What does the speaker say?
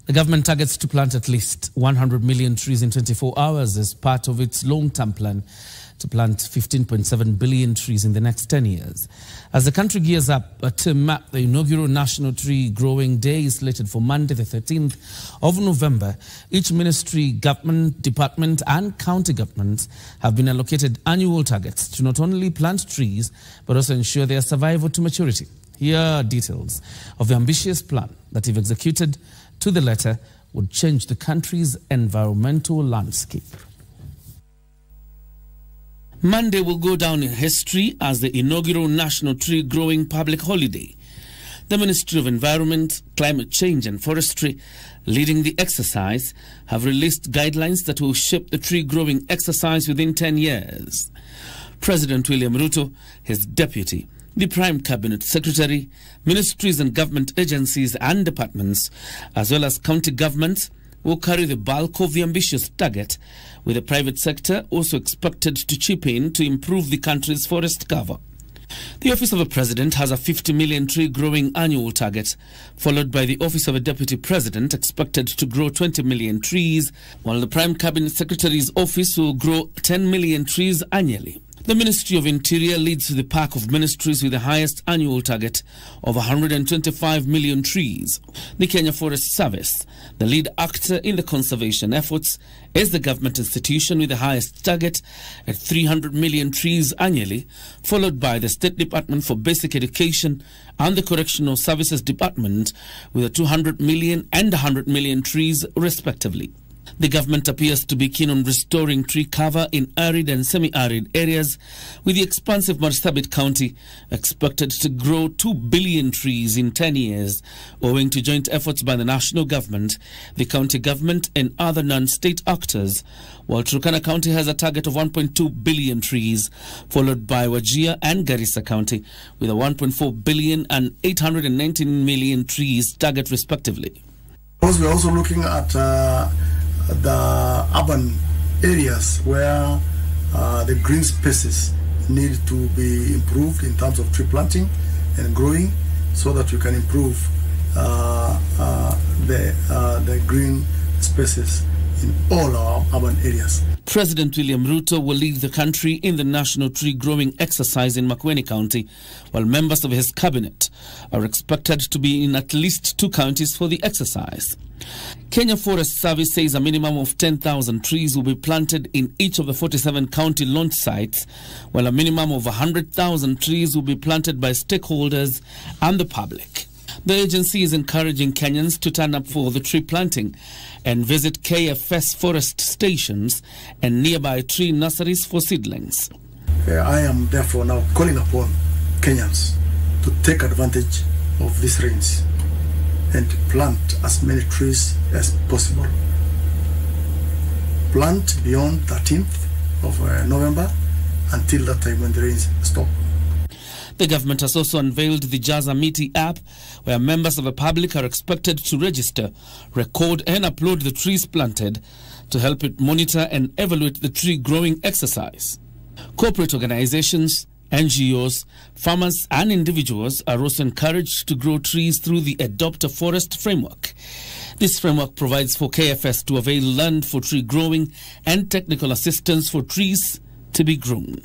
The government targets to plant at least 100 million trees in 24 hours as part of its long-term plan to plant 15.7 billion trees in the next 10 years. As the country gears up to map the inaugural National Tree Growing Day slated for Monday the 13th of November, each ministry, government, department and county governments have been allocated annual targets to not only plant trees but also ensure their survival to maturity. Here are details of the ambitious plan that, if executed to the letter, would change the country's environmental landscape. Monday will go down in history as the inaugural National Tree Growing Public Holiday. The Ministry of Environment, Climate Change and Forestry, leading the exercise, have released guidelines that will shape the tree growing exercise within 10 years. President William Ruto, his deputy, the Prime Cabinet Secretary, ministries and government agencies and departments, as well as county governments, will carry the bulk of the ambitious target, with the private sector also expected to chip in to improve the country's forest cover. The Office of a President has a 50 million tree growing annual target, followed by the Office of a Deputy President expected to grow 20 million trees, while the Prime Cabinet Secretary's office will grow 10 million trees annually. The Ministry of Interior leads the pack of ministries with the highest annual target of 125 million trees. The Kenya Forest Service, the lead actor in the conservation efforts, is the government institution with the highest target at 300 million trees annually, followed by the State Department for Basic Education and the Correctional Services Department with 200 million and 100 million trees respectively. The government appears to be keen on restoring tree cover in arid and semi-arid areas, with the expansive Marsabit County expected to grow 2 billion trees in 10 years, owing to joint efforts by the national government, the county government and other non-state actors, while Turkana County has a target of 1.2 billion trees, followed by Wajir and Garissa County with a 1.4 billion and 819 million trees target respectively. We're also looking at the urban areas where the green spaces need to be improved in terms of tree planting and growing, so that we can improve the green spaces in all our urban areas. President William Ruto will lead the country in the national tree growing exercise in Makueni County, while members of his cabinet are expected to be in at least 2 counties for the exercise. Kenya Forest Service says a minimum of 10,000 trees will be planted in each of the 47 county launch sites, while a minimum of 100,000 trees will be planted by stakeholders and the public. The agency is encouraging Kenyans to turn up for the tree planting and visit KFS forest stations and nearby tree nurseries for seedlings. I am therefore now calling upon Kenyans to take advantage of these rains and plant as many trees as possible. Plant beyond 13th of November until that time when the rains stop. The government has also unveiled the Jaza Miti app, where members of the public are expected to register, record and upload the trees planted to help it monitor and evaluate the tree growing exercise. Corporate organizations, NGOs, farmers and individuals are also encouraged to grow trees through the Adopt a Forest framework. This framework provides for KFS to avail land for tree growing and technical assistance for trees to be grown.